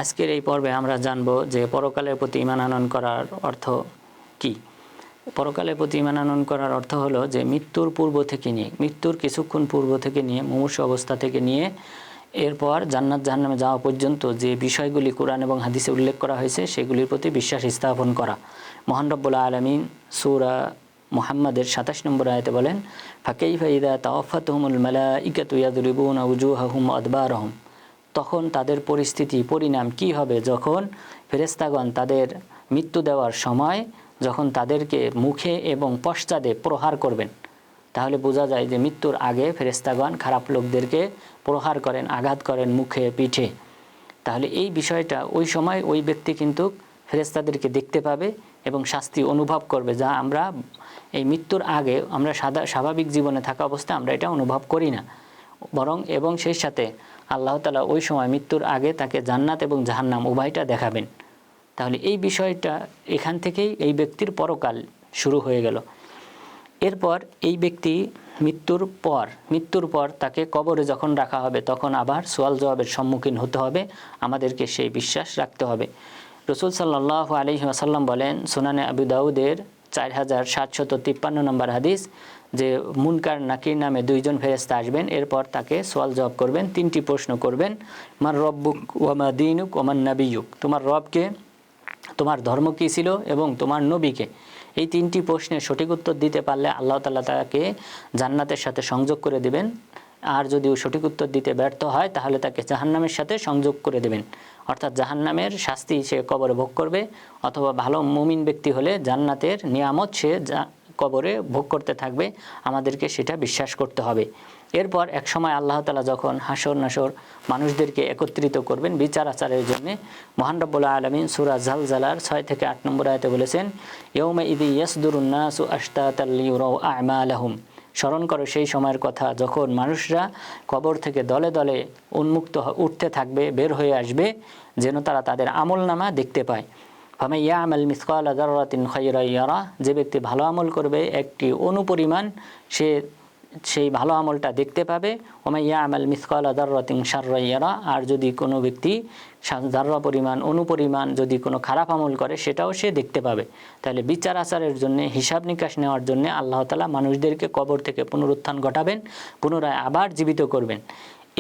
আজকের এই পর্বে আমরা জানব যে পরকালের প্রতি ঈমান আনয়ন করার অর্থ কি। পরকালের প্রতি ঈমান আনয়ন করার অর্থ হলো যে মৃত্যুর পূর্ব থেকে নিয়ে, মৃত্যুর কিছুক্ষণ পূর্ব থেকে নিয়ে, মুমূর্ষু অবস্থা থেকে নিয়ে এরপর জান্নাত জাহান্নামে যাওয়া পর্যন্ত যে বিষয়গুলি কোরআন এবং হাদিসে উল্লেখ করা হয়েছে সেগুলির প্রতি বিশ্বাস স্থাপন করা। মহান রব্বুল আলামিন সূরা মুহাম্মাদের ২৭ নম্বর আয়াতে বলেন, ফাকাইফা ইযা তাওয়াফাতহুমুল মালাইকাতু ইয়াদরিবুনা উজুহাহুম ওয়া আদবারহুম। তখন তাদের পরিস্থিতি পরিণাম কি হবে যখন ফেরেশতাগণ তাদের মৃত্যু দেওয়ার সময় যখন তাদেরকে মুখে এবং পশ্চাদে প্রহার করবেন। তাহলে বোঝা যায় যে মৃত্যুর আগে ফেরেশতাগণ খারাপ লোকদেরকে প্রহার করেন, আঘাত করেন মুখে পিঠে। তাহলে এই বিষয়টা ওই সময় ওই ব্যক্তি কিন্তু ফেরেশতাদেরকে দেখতে পাবে এবং শাস্তি অনুভব করবে, যা আমরা এই মৃত্যুর আগে আমরা স্বাভাবিক জীবনে থাকা অবস্থায় আমরা এটা অনুভব করি না। বরং এবং সেই সাথে আল্লাহ তাআলা ওই সময় মৃত্যুর আগে তাকে জান্নাত এবং জাহান্নাম উভয়টা দেখাবেন। তাহলে এই বিষয়টা এখান থেকেই এই ব্যক্তির পরকাল শুরু হয়ে গেল। এরপর এই ব্যক্তি মৃত্যুর পর তাকে কবরে যখন রাখা হবে তখন আবার সওয়াল জবাবের সম্মুখীন হতে হবে। আমাদেরকে সেই বিশ্বাস রাখতে হবে। রাসূল সাল্লাল্লাহু আলাইহি ওয়াসাল্লাম বলেন, সুনানে আবু দাউদের 4753 নম্বর হাদিস, যে মুনকার নাকির নামে দুইজন ফেরেশতা আসবেন। এরপর তাকে সওয়াল জবাব করবেন, তিনটি প্রশ্ন করবেন। মার রব্বুক ওয়া মা দীনুক ওয়া মান নাবিয়ুক, তোমার রবকে, তোমার ধর্ম কী ছিল এবং তোমার নবীকে। এই তিনটি প্রশ্নের সঠিক উত্তর দিতে পারলে আল্লাহ তাআলা তাকে জান্নাতের সাথে সংযোগ করে দিবেন। আর যদি সঠিক উত্তর দিতে ব্যর্থ হয় তাহলে তাকে জাহান্নামের সাথে সংযোগ করে দেবেন। অর্থাৎ জাহান্নামের শাস্তি সে কবরে ভোগ করবে, অথবা ভালো মুমিন ব্যক্তি হলে জান্নাতের নিয়ামত সে কবরে ভোগ করতে থাকবে। আমাদেরকে সেটা বিশ্বাস করতে হবে। এরপর এক সময় আল্লাহ তাআলা যখন হাসর নাসর মানুষদেরকে একত্রিত করবেন বিচার আচারের জন্য, মহান রব্বুল আলামিন সূরা জালজালার 6 থেকে 8 নম্বর আয়াতে বলেছেন, ইয়াউমা ইযি ইয়াসদুরুন নাসু আশতাতাল লিয়ুরাউ আ'মালাহুম। স্মরণ করো সেই সময়ের কথা যখন মানুষরা কবর থেকে দলে দলে উন্মুক্ত উঠতে থাকবে, বের হয়ে আসবে, যেন তারা তাদের আমলনামা দেখতে পায়। ফামান ইয়ামাল মিসকালা যাররাতিন খায়রান ইয়ারা, যে ব্যক্তি ভালো আমল করবে একটি অণুপরিমাণ সে সেই ভালো আমলটা দেখতে পাবে। ওমান ইয়ামাল মিসকালা যাররাতিন শাররান ইয়ারা, আর যদি কোনো ব্যক্তি যাররা পরিমাণ অণুপরিমাণ যদি কোনো খারাপ আমল করে সেটাও সে দেখতে পাবে। তাহলে বিচার আচারের জন্য, হিসাব নিকাশ নেওয়ার জন্য আল্লাহ তাআলা মানুষদেরকে কবর থেকে পুনরুত্থান ঘটাবেন, পুনরায় আবার জীবিত করবেন।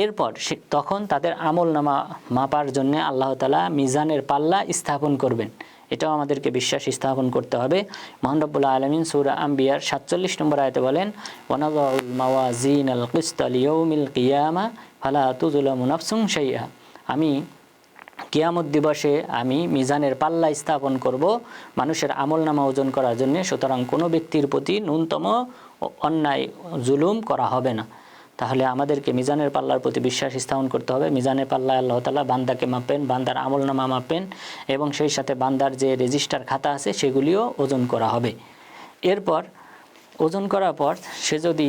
এরপর তখন তাদের আমলনামা মাপার জন্য আল্লাহ তাআলা মিজানের পাল্লা স্থাপন করবেন। এটাও আমাদেরকে বিশ্বাস স্থাপন করতে হবে। মহান রব্বুল আলামিন সূরা আম্বিয়ার 47 নম্বর আয়াতে বলেন, ওয়ানাযাউল মাওয়াজিনাল কিসতা লিয়াউমিল কিয়ামা ফালা তুযলামু নাফসুন শাইআ। আমি কিয়ামত দিবসে আমি মিজানের পাল্লা স্থাপন করব মানুষের আমলনামা ওজন করার জন্য, সুতরাং কোনো ব্যক্তির প্রতি ন্যূনতম অন্যায় জুলুম করা হবে না। তাহলে আমাদেরকে মিজানের পাল্লার প্রতি বিশ্বাস স্থাপন করতে হবে। মিজানের পাল্লায় আল্লাহ তাআলা বান্দাকে মাপবেন, বান্দার আমলনামা মাপবেন, এবং সেই সাথে বান্দার যে রেজিস্টার খাতা আছে সেগুলিও ওজন করা হবে। এরপর ওজন করার পর সে যদি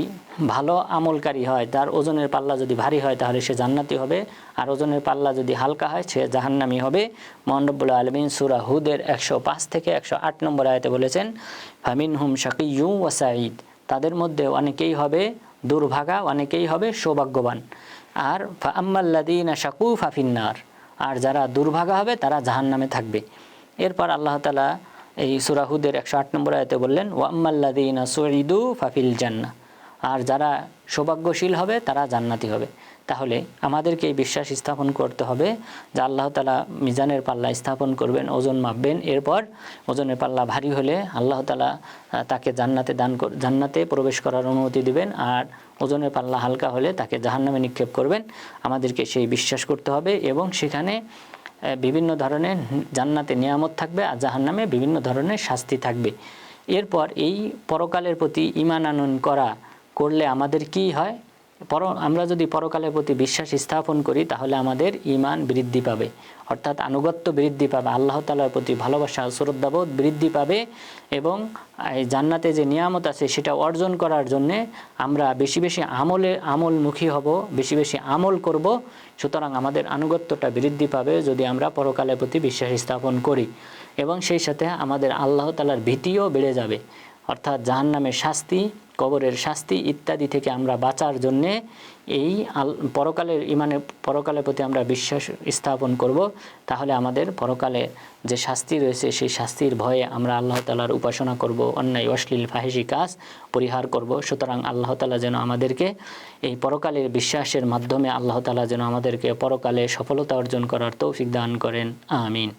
ভালো আমলকারী হয়, তার ওজনের পাল্লা যদি ভারী হয় তাহলে সে জান্নাতি হবে, আর ওজনের পাল্লা যদি হালকা হয় সে জাহান্নামী হবে। মহান রব্বুল আলামিন সূরা হুদের 105 থেকে 108 নম্বর আয়াতে বলেছেন, ফামিনহুম শাকিয়্যুন ওয়া সাঈদ, তাদের মধ্যে অনেকেই হবে দুর্ভাগা, অনেকেই হবে সৌভাগ্যবান। আর ফাআম্মাল্লাযীনা শাকু ফাফিন্নার, আর যারা দুর্ভাগা হবে তারা জাহান্নামে থাকবে। এরপর আল্লাহ তাআলা এই সূরা হুদের 108 নম্বর আয়াতে বললেন, ওয়াম্মাল্লাযীনা সুঈদু ফাফিল জান্নাহ, আর যারা সৌভাগ্যশীল হবে তারা জান্নাতি হবে। তাহলে আমাদেরকে এই বিশ্বাস স্থাপন করতে হবে যে আল্লাহ তাআলা মিজানের পাল্লা স্থাপন করবেন, ওজন মাপবেন। এরপর ওজনের পাল্লা ভারী হলে আল্লাহ তাআলা তাকে জান্নাতে প্রবেশ করার অনুমতি দিবেন, আর ওজনের পাল্লা হালকা হলে তাকে জাহান্নামে নিক্ষেপ করবেন। আমাদেরকে সেই বিশ্বাস করতে হবে, এবং সেখানে বিভিন্ন ধরনের জান্নাতে নিয়ামত থাকবে আর জাহান্নামে বিভিন্ন ধরনের শাস্তি থাকবে। এরপর এই পরকালের প্রতি ঈমান আনয়ন করলে আমাদের কি হয়? আমরা যদি পরকালের প্রতি বিশ্বাস স্থাপন করি তাহলে আমাদের ঈমান বৃদ্ধি পাবে, অর্থাৎ আনুগত্য বৃদ্ধি পাবে, আল্লাহ তাআলার প্রতি ভালোবাসা শ্রদ্ধাবোধ বৃদ্ধি পাবে, এবং এই জান্নাতে যে নিয়ামত আছে সেটা অর্জন করার জন্যে আমরা বেশি বেশি আমলমুখী হব, বেশি বেশি আমল করব। সুতরাং আমাদের আনুগত্যটা বৃদ্ধি পাবে যদি আমরা পরকালের প্রতি বিশ্বাস স্থাপন করি, এবং সেই সাথে আমাদের আল্লাহ তাআলার ভীতিও বেড়ে যাবে। অর্থাৎ জাহান্নামের শাস্তি, কবরের শাস্তি ইত্যাদি থেকে আমরা বাঁচার জন্যে এই পরকালের পরকালের প্রতি আমরা বিশ্বাস স্থাপন করব। তাহলে আমাদের পরকালে যে শাস্তি রয়েছে সেই শাস্তির ভয়ে আমরা আল্লাহ তাআলার উপাসনা করব, অন্যায় অশ্লীল ফাহিশি কাজ পরিহার করব। সুতরাং আল্লাহ তাআলা যেন আমাদেরকে এই পরকালের বিশ্বাসের মাধ্যমে আল্লাহ তাআলা যেন আমাদেরকে পরকালে সফলতা অর্জন করার তৌফিক দান করেন। আমিন।